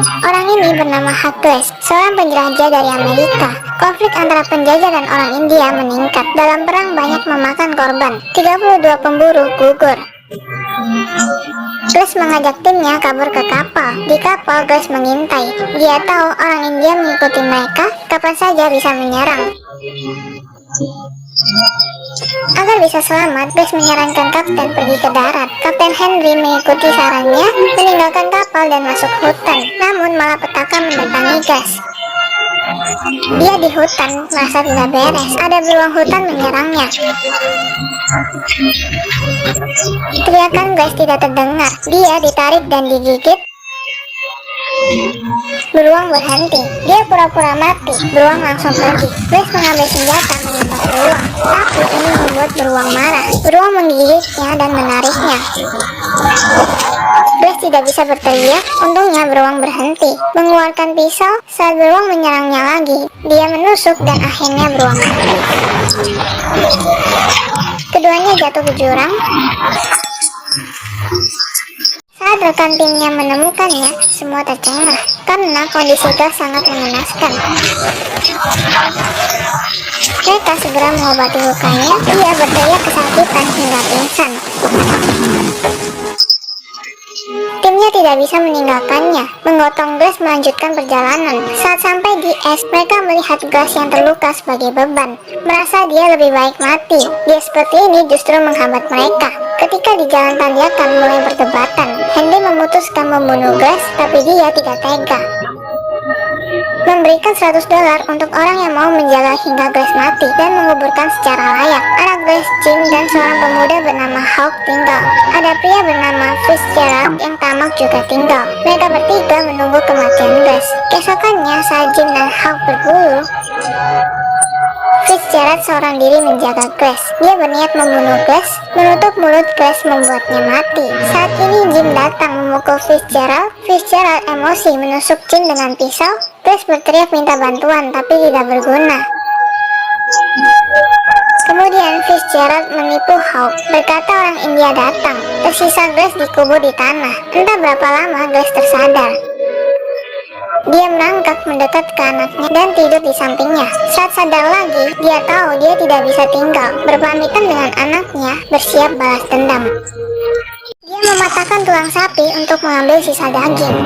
Orang ini bernama Hughes, seorang penjelajah dari Amerika. Konflik antara penjajah dan orang India meningkat. Dalam perang banyak memakan korban. 32 pemburu gugur. Grace mengajak timnya kabur ke kapal. Di kapal, Grace mengintai. Dia tahu orang India mengikuti mereka, kapan saja bisa menyerang. Agar bisa selamat, Grace menyarankan kapten pergi ke darat. Kapten Henry mengikuti sarannya, meninggalkan kapal dan masuk hutan. Namun malapetaka mendatangi Grace. Dia di hutan merasa tidak beres. Ada beruang hutan menyerangnya. Teriakan Grace tidak terdengar. Dia ditarik dan digigit. Beruang berhenti. Dia pura-pura mati. Beruang langsung pergi. Grace mengambil senjata menembak beruang. Tapi ini membuat beruang marah. Beruang menggigitnya dan menariknya. Grace tidak bisa berteriak. Untungnya beruang berhenti. Mengeluarkan pisau saat beruang menyerangnya lagi. Dia menusuk dan akhirnya beruang mati. Keduanya jatuh ke jurang. Saat rekan timnya menemukannya, semua tercengang karena kondisi Grace sangat mengenaskan. Mereka segera mengobati lukanya. Dia berteriak kesakitan hingga pingsan. Timnya tidak bisa meninggalkannya. Menggotong Grace melanjutkan perjalanan. Saat sampai di es, mereka melihat Grace yang terluka sebagai beban. Merasa dia lebih baik mati. Dia seperti ini justru menghambat mereka. Ketika di jalan tanjakan mulai perdebatan, Henry memutuskan membunuh Grace, tapi dia tidak tega. Memberikan $100 untuk orang yang mau menjaga hingga Grace mati dan menguburkan secara layak. Anak Grace, Jim, dan seorang pemuda bernama Hawk tinggal. Ada pria bernama Fitzgerald yang tamak juga tinggal. Mereka bertiga menunggu kematian Grace. Keesokannya saat Jim dan Hawk berburu, Fitzgerald seorang diri menjaga Grace. Dia berniat membunuh Grace. Menutup mulut Grace membuatnya mati. Saat ini Jim datang memukul Fitzgerald. Fitzgerald emosi menusuk Jim dengan pisau. Grace berteriak minta bantuan tapi tidak berguna. Kemudian Fitzgerald menipu Hawk. Berkata orang India datang. Tersisa Grace dikubur di tanah. Entah berapa lama Grace tersadar. Dia merangkak mendekat ke anaknya dan tidur di sampingnya. Saat sadar lagi, dia tahu dia tidak bisa tinggal. Berpamitan dengan anaknya, bersiap balas dendam. Dia mematahkan tulang sapi untuk mengambil sisa daging.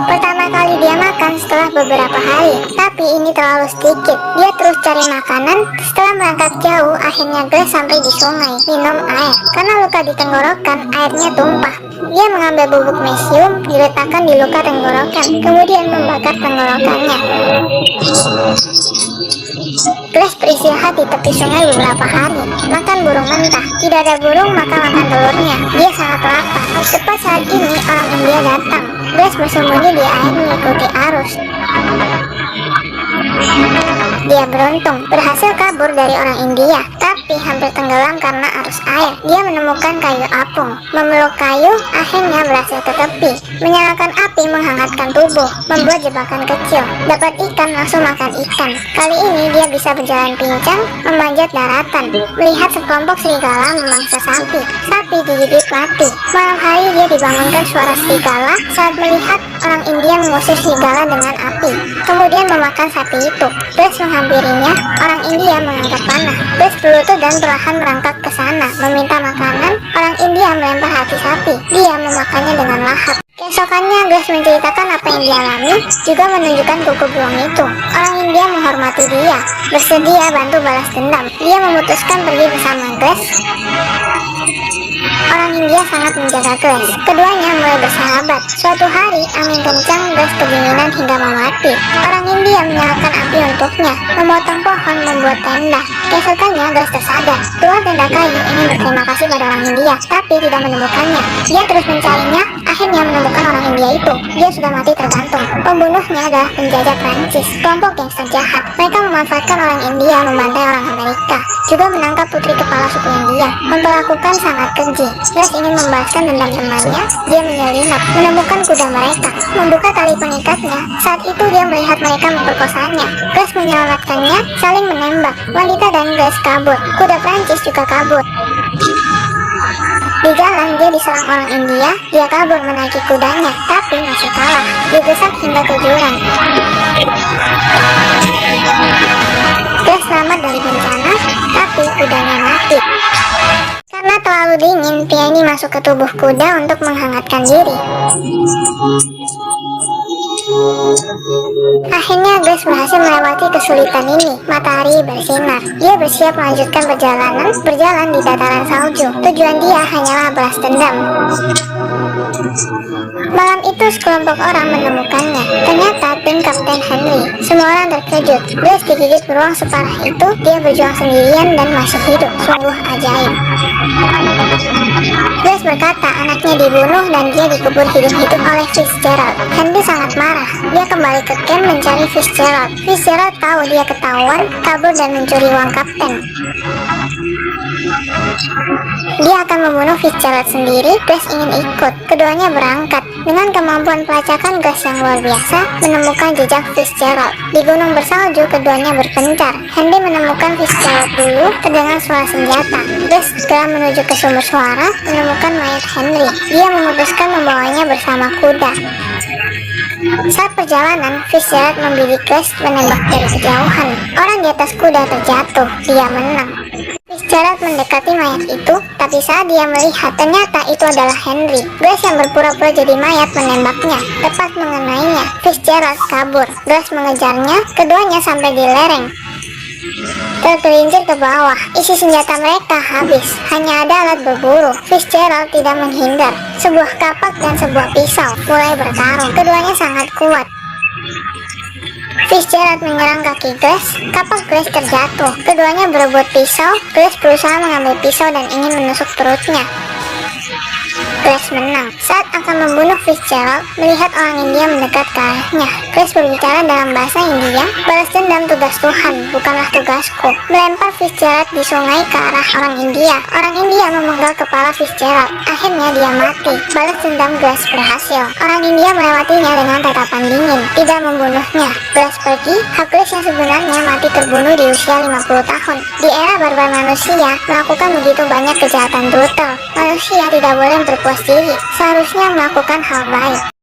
Pertama kali dia makan setelah beberapa hari, tapi ini terlalu sedikit. Dia terus cari makanan. Setelah berangkat jauh, akhirnya Grace sampai di sungai, minum air. Karena luka di tenggorokan, airnya tumpah. Dia mengambil bubuk mesium, diletakkan di luka tenggorokan, kemudian membakar tenggorokannya. Grace beristirahat di tepi sungai beberapa hari. Makan burung mentah. Tidak ada burung, maka makan telurnya. Dia sangat lapar. Tepat saat ini orang India datang. Grace bersembunyi di air mengikuti arus. Dia beruntung, berhasil kabur dari orang India, tapi hampir tenggelam karena arus air. Dia menemukan kayu apung. Memeluk kayu, akhirnya berhasil ke tepi. Menyalakan api menghangatkan tubuh, membuat jebakan kecil. Dapat ikan, langsung makan ikan. Kali ini dia bisa berjalan pincang, memanjat daratan. Melihat sekelompok serigala memangsa sapi. Sapi digigit mati. Malam hari dia dibangunkan suara serigala saat melihat orang India mengusir serigala dengan api. Kemudian memakan sapi itu. Grace menghampirinya. Orang India mengangkat panah. Grace berlutut dan perlahan merangkak ke sana, meminta makanan. Orang India melempar hati sapi. Dia memakannya dengan lahap. Keesokannya Grace menceritakan apa yang dialami, juga menunjukkan kuku beruang itu. Orang India menghormati dia, bersedia bantu balas dendam. Dia memutuskan pergi bersama Grace. Orang India sangat menjaga Grace. Keduanya mulai bersahabat. Suatu hari, angin kencang, Grace kedinginan hingga mau mati. Orang India menyalakan api untuknya, memotong pohon, membuat tenda. Keesokannya Grace tersadar. Keluar tenda kayu ingin berterima kasih pada orang India, tapi tidak menemukannya. Dia terus mencarinya, akhirnya menemukan orang India itu. Dia sudah mati tergantung. Pembunuhnya adalah penjajah Prancis, kelompok gangster jahat. Mereka memanfaatkan orang India membantai orang Amerika, juga menangkap putri kepala suku India, memperlakukan sangat keji. Grace ingin membalaskan dendam temannya. Dia menyelinap, menemukan kuda mereka, membuka tali pengikatnya. Saat itu dia melihat mereka memperkosanya. Grace menyelamatkannya, saling menembak. Wanita dan Grace kabur. Kuda Prancis juga kabur. Di jalan dia diserang orang India, dia kabur menaiki kudanya, tapi masih kalah, didesak hingga ke jurang. Grace selamat dari bencana, tapi kudanya mati. Karena terlalu dingin, Peony masuk ke tubuh kuda untuk menghangatkan diri. Akhirnya Grace berhasil melewati kesulitan ini. Matahari bersinar. Dia bersiap melanjutkan perjalanan, berjalan di dataran salju. Tujuan dia hanyalah balas dendam. Malam itu sekelompok orang menemukannya. Ternyata tim Kapten Henry. Semua orang terkejut. Grace digigit beruang separah itu. Dia berjuang sendirian dan masih hidup. Sungguh ajaib. Grace berkata anaknya dibunuh dan dia dikubur hidup-hidup oleh Fitzgerald. Henry sangat marah. Dia kembali ke camp mencari Fitzgerald. Fitzgerald tahu dia ketahuan, kabur dan mencuri uang kapten. Dia akan membunuh Fitzgerald sendiri. Grace ingin ikut. Keduanya berangkat. Dengan kemampuan pelacakan Grace yang luar biasa, menemukan jejak Fitzgerald. Di gunung bersalju, keduanya berpencar. Henry menemukan Fitzgerald dulu, terdengar suara senjata. Grace segera menuju ke sumber suara, menemukan mayat Henry. Dia memutuskan membawanya bersama kuda. Saat perjalanan, Fitzgerald membidik Grace menembak dari kejauhan. Orang di atas kuda terjatuh. Dia menang. Fitzgerald mendekati mayat itu, tapi saat dia melihat ternyata itu adalah Henry. Grace yang berpura-pura jadi mayat menembaknya, tepat mengenainya. Fitzgerald kabur. Grace mengejarnya, keduanya sampai di lereng. Tergelincir ke bawah, isi senjata mereka habis. Hanya ada alat berburu. Fitzgerald tidak menghindar. Sebuah kapak dan sebuah pisau mulai bertarung. Keduanya sangat kuat. Fitzgerald menyerang kaki Grace, kapak Grace terjatuh. Keduanya berebut pisau. Grace berusaha mengambil pisau dan ingin menusuk perutnya. Grace menang. Saat akan membunuh Fitzgerald, melihat orang India mendekat ke arahnya. Grace berbicara dalam bahasa India, balas dendam tugas Tuhan, bukanlah tugasku. Melempar Fitzgerald di sungai ke arah orang India. Orang India memenggal kepala Fitzgerald. Akhirnya dia mati. Balas dendam Grace berhasil. Orang India melewatinya dengan tatapan dingin, tidak membunuhnya. Grace pergi, hak Grace yang sebenarnya mati terbunuh di usia 50 tahun. Di era barbar manusia melakukan begitu banyak kejahatan brutal. Manusia tidak boleh berpuas diri, seharusnya melakukan hal baik.